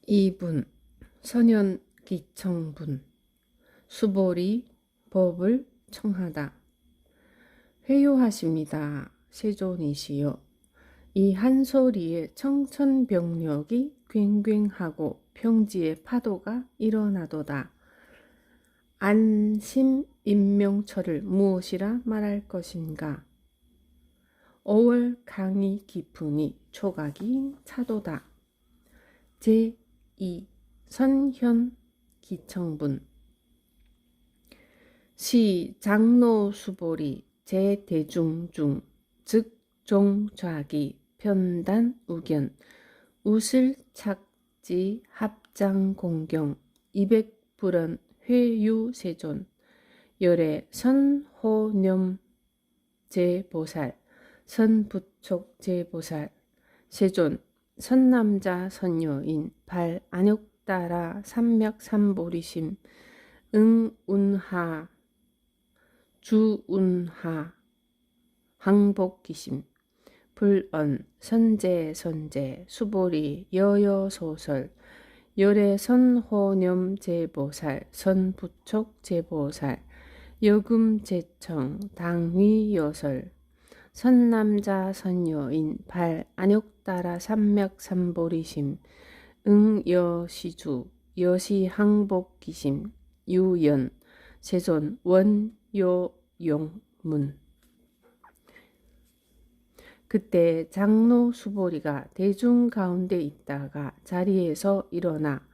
2분 선현기청분 수보리 법을 청하다. 회유하십니다. 세존이시여. 이 한 소리에 청천벽력이 괭괭하고 평지의 파도가 일어나도다. 안심인명처를 무엇이라 말할 것인가. 5월 강이 깊으니 초각이 차도다. 제2 선현기청분 시 장로수보리 제대중 중 즉 종좌기 편단 우견 우슬착지 합장공경 200불원 회유세존 열애 선호념 제보살 선부촉 제보살 세존 선남자 선여인 발 안욕따라 삼맥삼보리심 응운하 주운하 항복기심 불언 선제 수보리 여여소설 열애 선호념 제보살 선부촉 제보살 여금제청 당위여설 선남자 선여인 발 안욕따라 삼맥삼보리심 응여시주 여시항복기심 유연 세존 원요용문 그때 장로 수보리가 대중 가운데 있다가 자리에서 일어나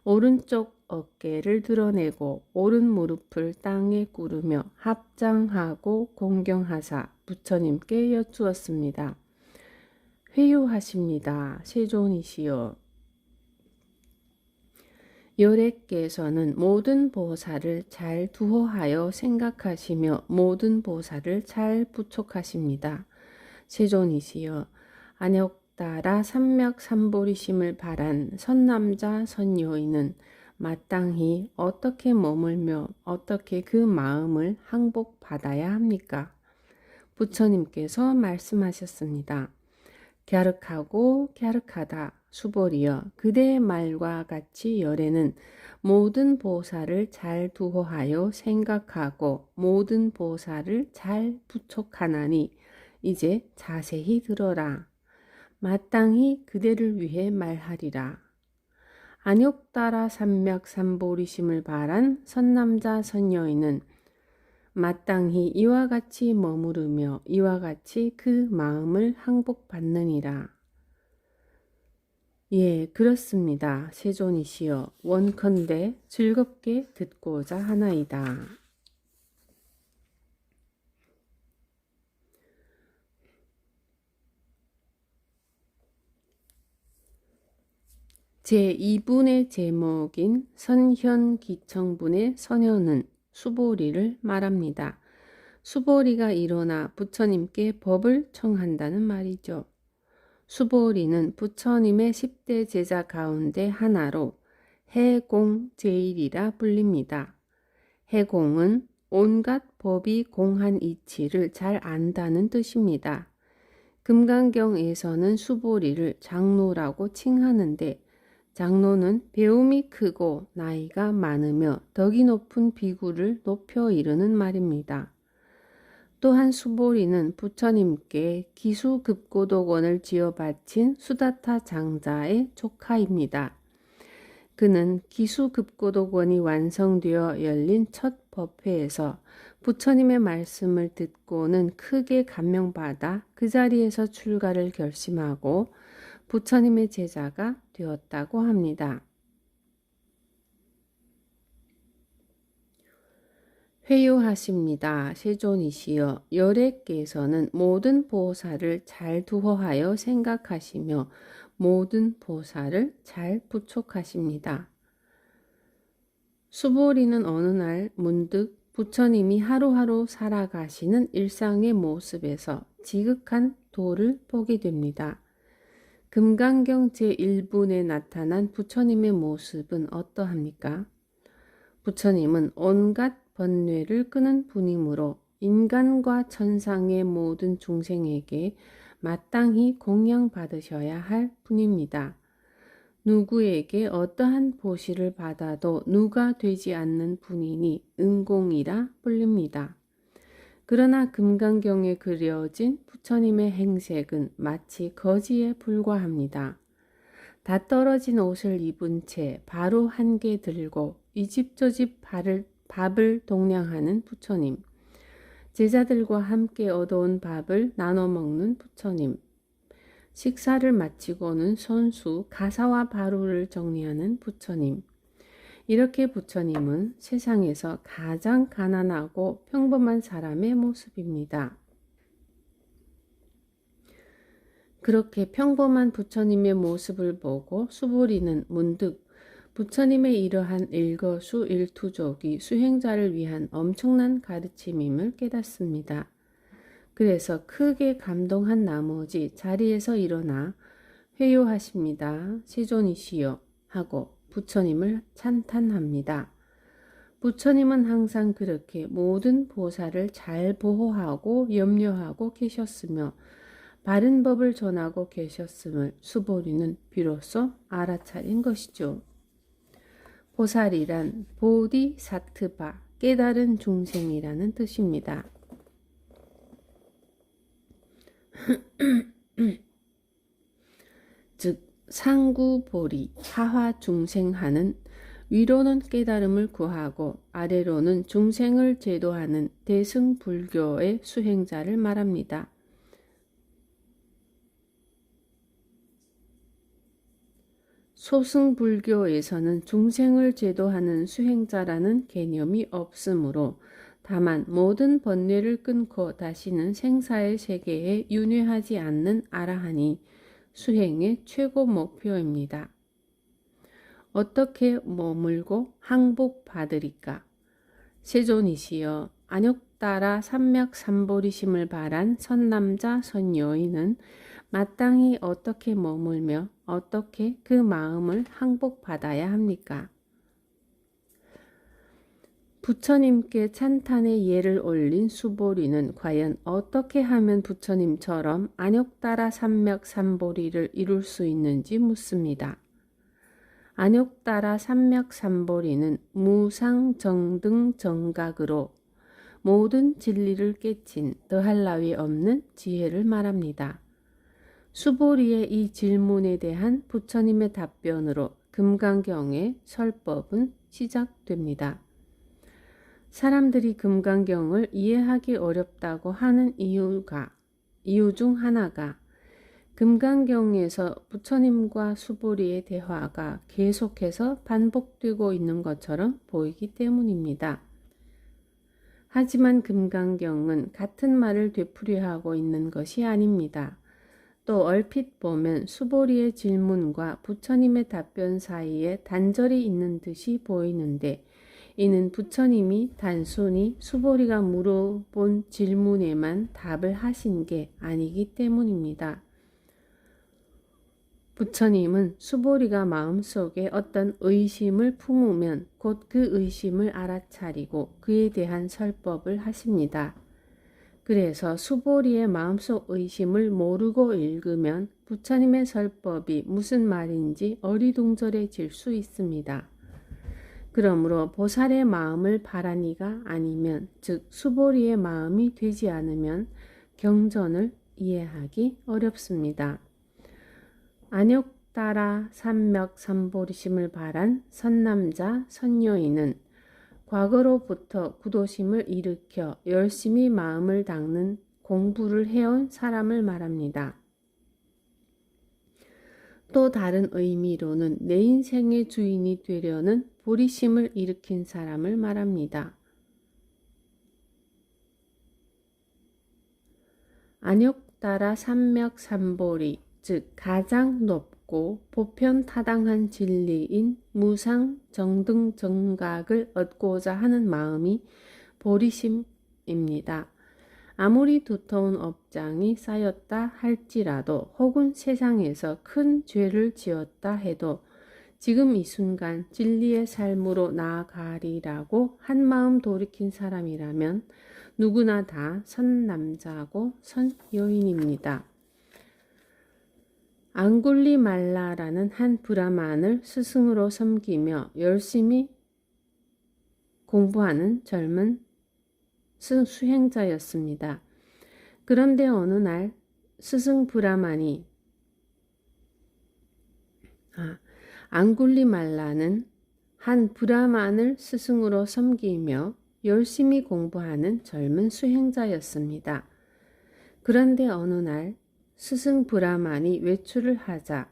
오른쪽 어깨를 드러내고 오른 무릎을 땅에 꾸르며 합장하고 공경하사 부처님께 여쭈었습니다. 회유하십니다. 세존이시여. 열애께서는 모든 보살을 잘 두호하여 생각하시며 모든 보살을 잘 부촉하십니다. 세존이시여. 안욕따라 삼맥삼보리심을 바란 선남자 선여인은 마땅히 어떻게 머물며 어떻게 그 마음을 항복받아야 합니까? 부처님께서 말씀하셨습니다. 갸륵하고 갸륵하다. 수보리여. 그대의 말과 같이 열애는 모든 보살을 잘 두호하여 생각하고 모든 보살을 잘 부촉하나니 이제 자세히 들어라. 마땅히 그대를 위해 말하리라. 안욕따라 삼맥삼보리심을 바란 선남자 선여인은 마땅히 이와 같이 머무르며 이와 같이 그 마음을 항복받느니라. 예, 그렇습니다. 세존이시여. 원컨대 즐겁게 듣고자 하나이다. 제2분의 제목인 선현기청분의 선현은 수보리를 말합니다. 수보리가 일어나 부처님께 법을 청한다는 말이죠. 수보리는 부처님의 10대 제자 가운데 하나로 해공제일이라 불립니다. 해공은 온갖 법이 공한 이치를 잘 안다는 뜻입니다. 금강경에서는 수보리를 장로라고 칭하는데 장로는 배움이 크고 나이가 많으며 덕이 높은 비구를 높여 이르는 말입니다. 또한 수보리는 부처님께 기수급고독원을 지어 바친 수다타 장자의 조카입니다. 그는 기수급고독원이 완성되어 열린 첫 법회에서 부처님의 말씀을 듣고는 크게 감명받아 그 자리에서 출가를 결심하고 부처님의 제자가 되었다고 합니다. 회유하십니다. 세존이시여. 열애께서는 모든 보살을 잘 두호하여 생각하시며 모든 보살을 잘 부촉하십니다. 수보리는 어느 날 문득 부처님이 하루하루 살아가시는 일상의 모습에서 지극한 도를 보게 됩니다. 금강경 제1분에 나타난 부처님의 모습은 어떠합니까? 부처님은 온갖 번뇌를 끄는 분이므로 인간과 천상의 모든 중생에게 마땅히 공양받으셔야 할 분입니다. 누구에게 어떠한 보시를 받아도 누가 되지 않는 분이니 은공이라 불립니다. 그러나 금강경에 그려진 부처님의 행색은 마치 거지에 불과합니다. 다 떨어진 옷을 입은 채 바로 한 개 들고 이 집 저 집 밥을 동량하는 부처님, 제자들과 함께 얻어온 밥을 나눠 먹는 부처님, 식사를 마치고는 손수 가사와 바루를 정리하는 부처님. 이렇게 부처님은 세상에서 가장 가난하고 평범한 사람의 모습입니다. 그렇게 평범한 부처님의 모습을 보고 수보리는 문득 부처님의 이러한 일거수일투족이 수행자를 위한 엄청난 가르침임을 깨닫습니다. 그래서 크게 감동한 나머지 자리에서 일어나 회유하십니다. 세존이시여 하고 부처님을 찬탄합니다. 부처님은 항상 그렇게 모든 보살을 잘 보호하고 염려하고 계셨으며 바른 법을 전하고 계셨음을 수보리는 비로소 알아차린 것이죠. 보살이란 보디사트바, 깨달은 중생이라는 뜻입니다. 즉 상구보리, 하화 중생하는 위로는 깨달음을 구하고 아래로는 중생을 제도하는 대승불교의 수행자를 말합니다. 소승불교에서는 중생을 제도하는 수행자라는 개념이 없으므로 다만 모든 번뇌를 끊고 다시는 생사의 세계에 윤회하지 않는 아라한이 수행의 최고 목표입니다. 어떻게 머물고 항복받으리까? 세존이시여, 안욕따라 삼맥삼보리심을 바란 선남자 선여인은 마땅히 어떻게 머물며 어떻게 그 마음을 항복받아야 합니까? 부처님께 찬탄의 예를 올린 수보리는 과연 어떻게 하면 부처님처럼 안욕따라 삼맥삼보리를 이룰 수 있는지 묻습니다. 안욕따라 삼맥삼보리는 무상정등 정각으로 모든 진리를 깨친 더할 나위 없는 지혜를 말합니다. 수보리의 이 질문에 대한 부처님의 답변으로 금강경의 설법은 시작됩니다. 사람들이 금강경을 이해하기 어렵다고 하는 이유 중 하나가 금강경에서 부처님과 수보리의 대화가 계속해서 반복되고 있는 것처럼 보이기 때문입니다. 하지만 금강경은 같은 말을 되풀이하고 있는 것이 아닙니다. 또 얼핏 보면 수보리의 질문과 부처님의 답변 사이에 단절이 있는 듯이 보이는데 이는 부처님이 단순히 수보리가 물어본 질문에만 답을 하신 게 아니기 때문입니다. 부처님은 수보리가 마음속에 어떤 의심을 품으면 곧 그 의심을 알아차리고 그에 대한 설법을 하십니다. 그래서 수보리의 마음속 의심을 모르고 읽으면 부처님의 설법이 무슨 말인지 어리둥절해질 수 있습니다. 그러므로 보살의 마음을 바라니가 아니면 즉 수보리의 마음이 되지 않으면 경전을 이해하기 어렵습니다. 안욕따라 삼맥삼보리심을 바란 선남자 선여인은 과거로부터 구도심을 일으켜 열심히 마음을 닦는 공부를 해온 사람을 말합니다. 또 다른 의미로는 내 인생의 주인이 되려는 보리심을 일으킨 사람을 말합니다. 안욕따라 삼맥삼보리, 즉 가장 높고 보편타당한 진리인 무상 정등 정각을 얻고자 하는 마음이 보리심입니다. 아무리 두터운 업장이 쌓였다 할지라도 혹은 세상에서 큰 죄를 지었다 해도 지금 이 순간 진리의 삶으로 나아가리라고 한마음 돌이킨 사람이라면 누구나 다 선남자고 선여인입니다. 앙굴리말라라는 한 브라만을 스승으로 섬기며 열심히 공부하는 젊은 수행자였습니다. 그런데 어느 날 스승 브라만이 앙굴리말라는 한 브라만을 스승으로 섬기며 열심히 공부하는 젊은 수행자였습니다. 그런데 어느 날 스승 브라만이 외출을 하자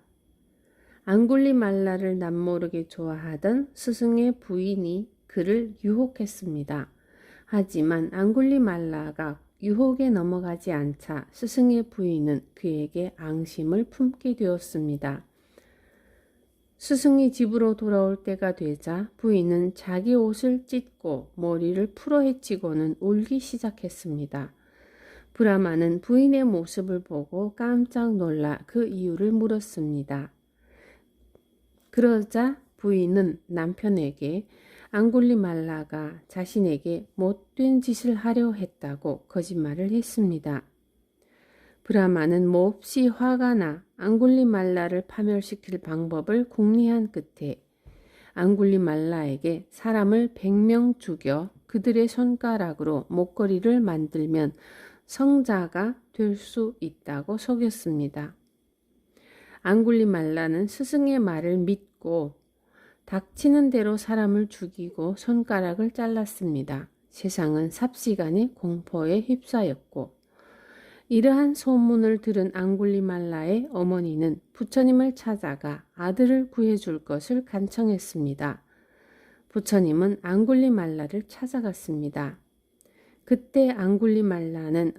앙굴리말라를 남모르게 좋아하던 스승의 부인이 그를 유혹했습니다. 하지만 앙굴리말라가 유혹에 넘어가지 않자 스승의 부인은 그에게 앙심을 품게 되었습니다. 스승이 집으로 돌아올 때가 되자 부인은 자기 옷을 찢고 머리를 풀어헤치고는 울기 시작했습니다. 브라만은 부인의 모습을 보고 깜짝 놀라 그 이유를 물었습니다. 그러자 부인은 남편에게 앙굴리말라가 자신에게 못된 짓을 하려 했다고 거짓말을 했습니다. 브라만은 몹시 화가 나 앙굴리말라를 파멸시킬 방법을 궁리한 끝에 앙굴리말라에게 사람을 100명 죽여 그들의 손가락으로 목걸이를 만들면 성자가 될 수 있다고 속였습니다. 앙굴리말라는 스승의 말을 믿고 닥치는 대로 사람을 죽이고 손가락을 잘랐습니다. 세상은 삽시간에 공포에 휩싸였고 이러한 소문을 들은 앙굴리말라의 어머니는 부처님을 찾아가 아들을 구해줄 것을 간청했습니다. 부처님은 앙굴리말라를 찾아갔습니다. 그때 앙굴리말라는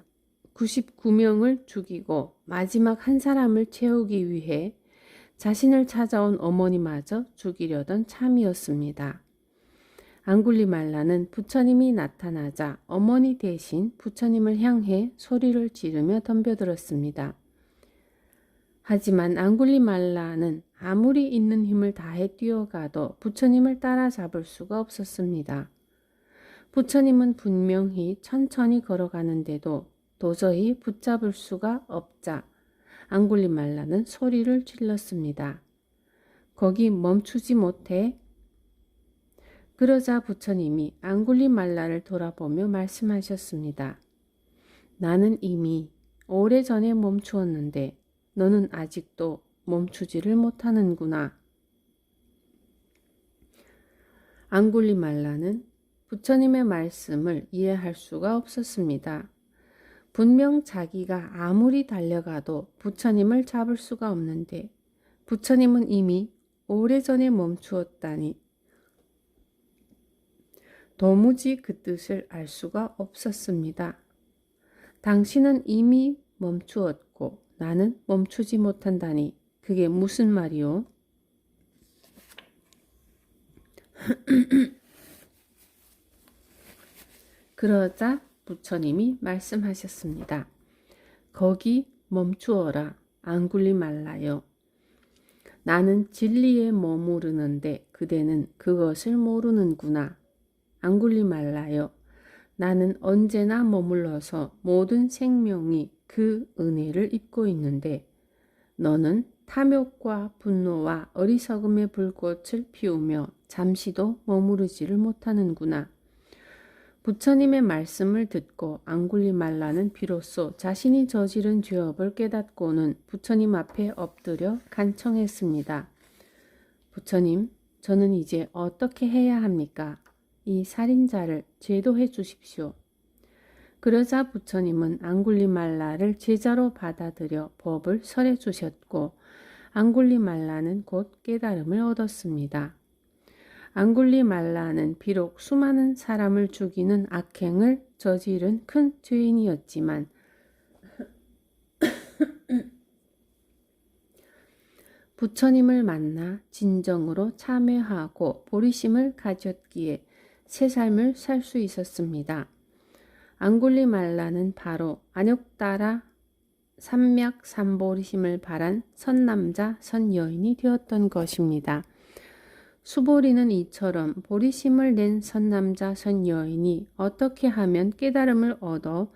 99명을 죽이고 마지막 한 사람을 채우기 위해 자신을 찾아온 어머니마저 죽이려던 참이었습니다. 앙굴리말라는 부처님이 나타나자 어머니 대신 부처님을 향해 소리를 지르며 덤벼들었습니다. 하지만 앙굴리말라는 아무리 있는 힘을 다해 뛰어가도 부처님을 따라잡을 수가 없었습니다. 부처님은 분명히 천천히 걸어가는데도 도저히 붙잡을 수가 없자 앙굴리말라는 소리를 질렀습니다. 거기 멈추지 못해. 그러자 부처님이 앙굴리말라를 돌아보며 말씀하셨습니다. 나는 이미 오래전에 멈추었는데 너는 아직도 멈추지를 못하는구나. 앙굴리말라는 부처님의 말씀을 이해할 수가 없었습니다. 분명 자기가 아무리 달려가도 부처님을 잡을 수가 없는데 부처님은 이미 오래전에 멈추었다니 도무지 그 뜻을 알 수가 없었습니다. 당신은 이미 멈추었고 나는 멈추지 못한다니 그게 무슨 말이오? 그러자 부처님이 말씀하셨습니다. 거기 멈추어라 앙굴리말라요. 나는 진리에 머무르는데 그대는 그것을 모르는구나. 앙굴리말라요. 나는 언제나 머물러서 모든 생명이 그 은혜를 입고 있는데 너는 탐욕과 분노와 어리석음의 불꽃을 피우며 잠시도 머무르지를 못하는구나. 부처님의 말씀을 듣고 앙굴리말라는 비로소 자신이 저지른 죄업을 깨닫고는 부처님 앞에 엎드려 간청했습니다. 부처님, 저는 이제 어떻게 해야 합니까? 이 살인자를 제도해 주십시오. 그러자 부처님은 앙굴리말라를 제자로 받아들여 법을 설해 주셨고 앙굴리말라는 곧 깨달음을 얻었습니다. 앙굴리말라는 비록 수많은 사람을 죽이는 악행을 저지른 큰 죄인이었지만 부처님을 만나 진정으로 참회하고 보리심을 가졌기에 새 삶을 살 수 있었습니다. 앙굴리말라는 바로 안욕따라 삼맥삼보리심을 바란 선남자 선여인이 되었던 것입니다. 수보리는 이처럼 보리심을 낸 선남자 선여인이 어떻게 하면 깨달음을 얻어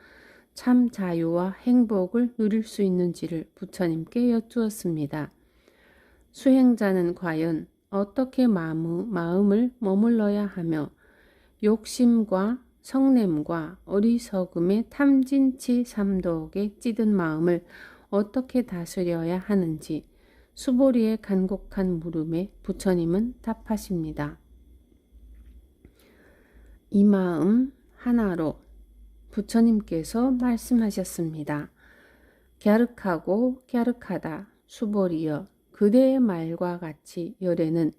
참 자유와 행복을 누릴 수 있는지를 부처님께 여쭈었습니다. 수행자는 과연 어떻게 마음을 머물러야 하며 욕심과 성냄과 어리석음의 탐진치 삼독에 찌든 마음을 어떻게 다스려야 하는지 수보리의 간곡한 물음에 부처님은 답하십니다. 이 마음 하나로 부처님께서 말씀하셨습니다. 갸륵하고 갸륵하다 수보리여, 그대의 말과 같이 열에는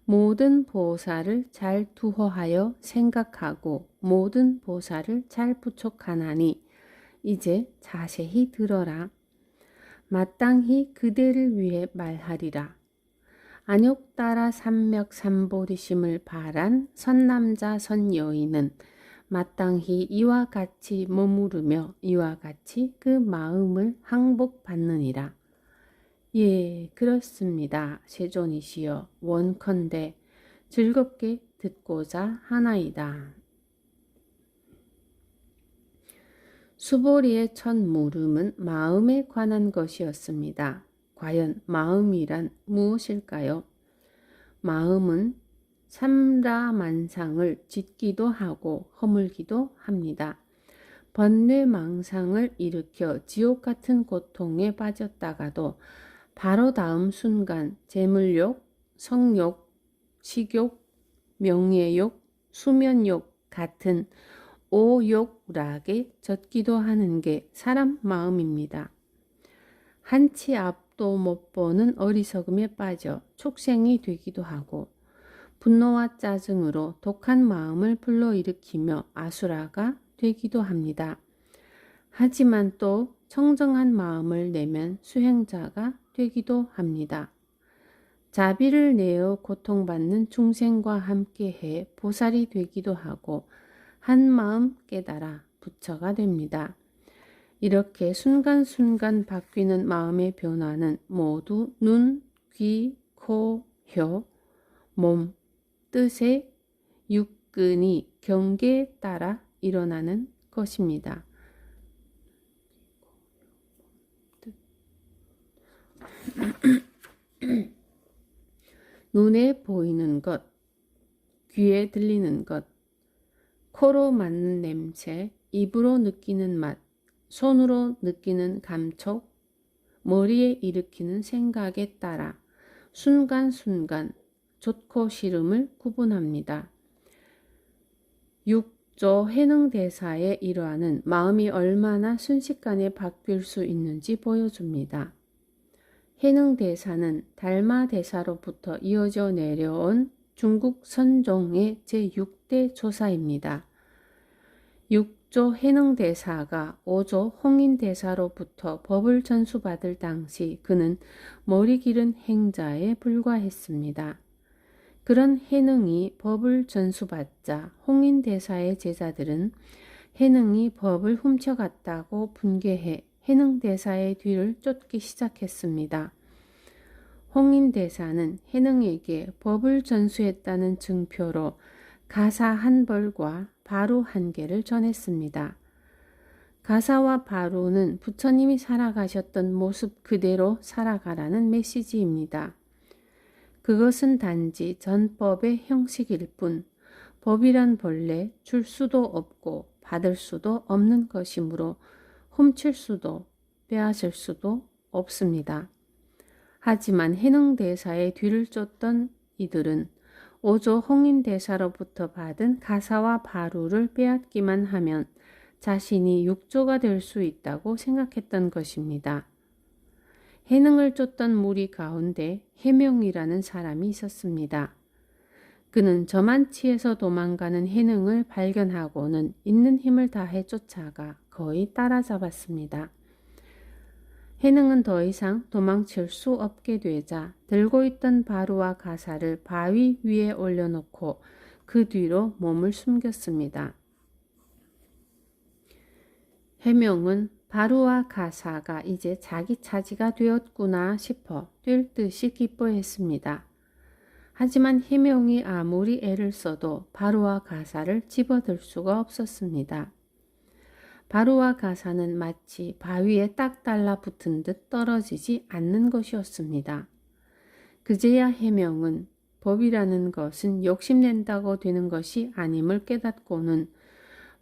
모든 보살을 잘 두허하여 생각하고 모든 보살을 잘 부촉하나니 이제 자세히 들어라. 마땅히 그대를 위해 말하리라. 안욕따라 삼맥삼보리심을 바란 선남자 선여인은 마땅히 이와 같이 머무르며 이와 같이 그 마음을 항복받느니라. 예, 그렇습니다. 세존이시여, 원컨대 즐겁게 듣고자 하나이다. 수보리의 첫 물음은 마음에 관한 것이었습니다. 과연 마음이란 무엇일까요? 마음은 삼라만상을 짓기도 하고 허물기도 합니다. 번뇌망상을 일으켜 지옥 같은 고통에 빠졌다가도 바로 다음 순간 재물욕, 성욕, 식욕, 명예욕, 수면욕 같은 오욕락에 젖기도 하는 게 사람 마음입니다. 한치 앞도 못 보는 어리석음에 빠져 축생이 되기도 하고 분노와 짜증으로 독한 마음을 불러일으키며 아수라가 되기도 합니다. 하지만 또 청정한 마음을 내면 수행자가 되기도 합니다. 자비를 내어 고통받는 중생과 함께해 보살이 되기도 하고 한 마음 깨달아 부처가 됩니다. 이렇게 순간순간 바뀌는 마음의 변화는 모두 눈, 귀, 코, 혀, 몸, 뜻의 육근이 경계에 따라 일어나는 것입니다. 눈에 보이는 것, 귀에 들리는 것, 코로 맡는 냄새, 입으로 느끼는 맛, 손으로 느끼는 감촉, 머리에 일으키는 생각에 따라 순간순간 좋고 싫음을 구분합니다. 육조 해능대사의 일화는 마음이 얼마나 순식간에 바뀔 수 있는지 보여줍니다. 해능대사는 달마대사로부터 이어져 내려온 중국 선종의 제6대 조사입니다. 6조 해능대사가 5조 홍인대사로부터 법을 전수받을 당시 그는 머리 기른 행자에 불과했습니다. 그런 해능이 법을 전수받자 홍인대사의 제자들은 해능이 법을 훔쳐갔다고 분개해 해능대사의 뒤를 쫓기 시작했습니다. 홍인대사는 해능에게 법을 전수했다는 증표로 가사 한 벌과 바루 한 개를 전했습니다. 가사와 바루는 부처님이 살아가셨던 모습 그대로 살아가라는 메시지입니다. 그것은 단지 전법의 형식일 뿐 법이란 본래 줄 수도 없고 받을 수도 없는 것이므로 훔칠 수도 빼앗을 수도 없습니다. 하지만 해능대사의 뒤를 쫓던 이들은 5조 홍인대사로부터 받은 가사와 바루를 빼앗기만 하면 자신이 6조가 될 수 있다고 생각했던 것입니다. 해능을 쫓던 무리 가운데 해명이라는 사람이 있었습니다. 그는 저만치에서 도망가는 해능을 발견하고는 있는 힘을 다해 쫓아가 거의 따라잡았습니다. 해능은 더 이상 도망칠 수 없게 되자 들고 있던 바루와 가사를 바위 위에 올려놓고 그 뒤로 몸을 숨겼습니다. 해명은 바루와 가사가 이제 자기 차지가 되었구나 싶어 뛸 듯이 기뻐했습니다. 하지만 해명이 아무리 애를 써도 바루와 가사를 집어들 수가 없었습니다. 바로와 가사는 마치 바위에 딱 달라붙은 듯 떨어지지 않는 것이었습니다. 그제야 해명은 법이라는 것은 욕심낸다고 되는 것이 아님을 깨닫고는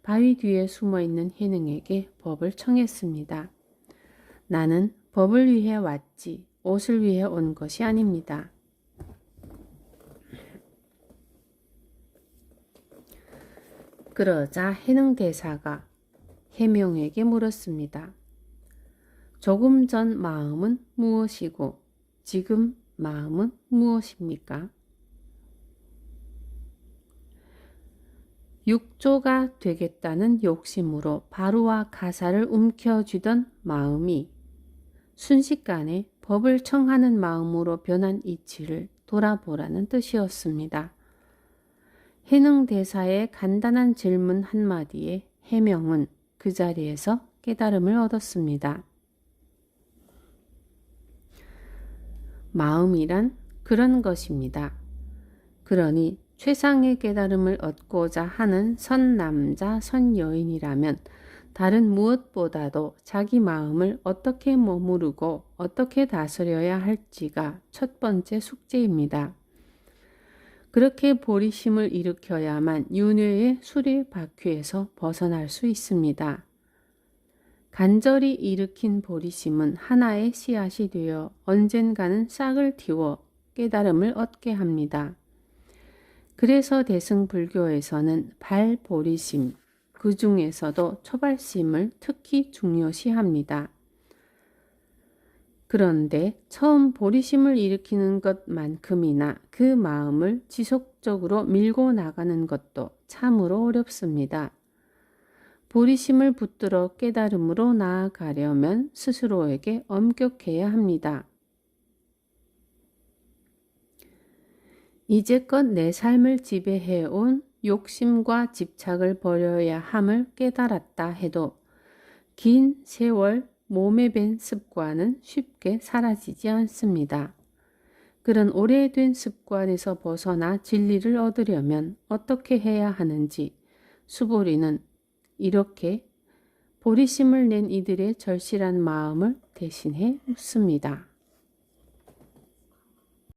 바위 뒤에 숨어있는 해능에게 법을 청했습니다. 나는 법을 위해 왔지 옷을 위해 온 것이 아닙니다. 그러자 해능 대사가 해명에게 물었습니다. 조금 전 마음은 무엇이고 지금 마음은 무엇입니까? 육조가 되겠다는 욕심으로 바로와 가사를 움켜쥐던 마음이 순식간에 법을 청하는 마음으로 변한 이치를 돌아보라는 뜻이었습니다. 해능 대사의 간단한 질문 한마디에 해명은 그 자리에서 깨달음을 얻었습니다. 마음이란 그런 것입니다. 그러니 최상의 깨달음을 얻고자 하는 선 남자, 선 여인이라면 다른 무엇보다도 자기 마음을 어떻게 머무르고 어떻게 다스려야 할지가 첫 번째 숙제입니다. 그렇게 보리심을 일으켜야만 윤회의 수레바퀴에서 벗어날 수 있습니다. 간절히 일으킨 보리심은 하나의 씨앗이 되어 언젠가는 싹을 틔워 깨달음을 얻게 합니다. 그래서 대승불교에서는 발보리심, 그 중에서도 초발심을 특히 중요시합니다. 그런데 처음 보리심을 일으키는 것만큼이나 그 마음을 지속적으로 밀고 나가는 것도 참으로 어렵습니다. 보리심을 붙들어 깨달음으로 나아가려면 스스로에게 엄격해야 합니다. 이제껏 내 삶을 지배해온 욕심과 집착을 버려야 함을 깨달았다 해도 긴 세월 몸에 밴 습관은 쉽게 사라지지 않습니다. 그런 오래된 습관에서 벗어나 진리를 얻으려면 어떻게 해야 하는지 수보리는 이렇게 보리심을 낸 이들의 절실한 마음을 대신해 묻습니다.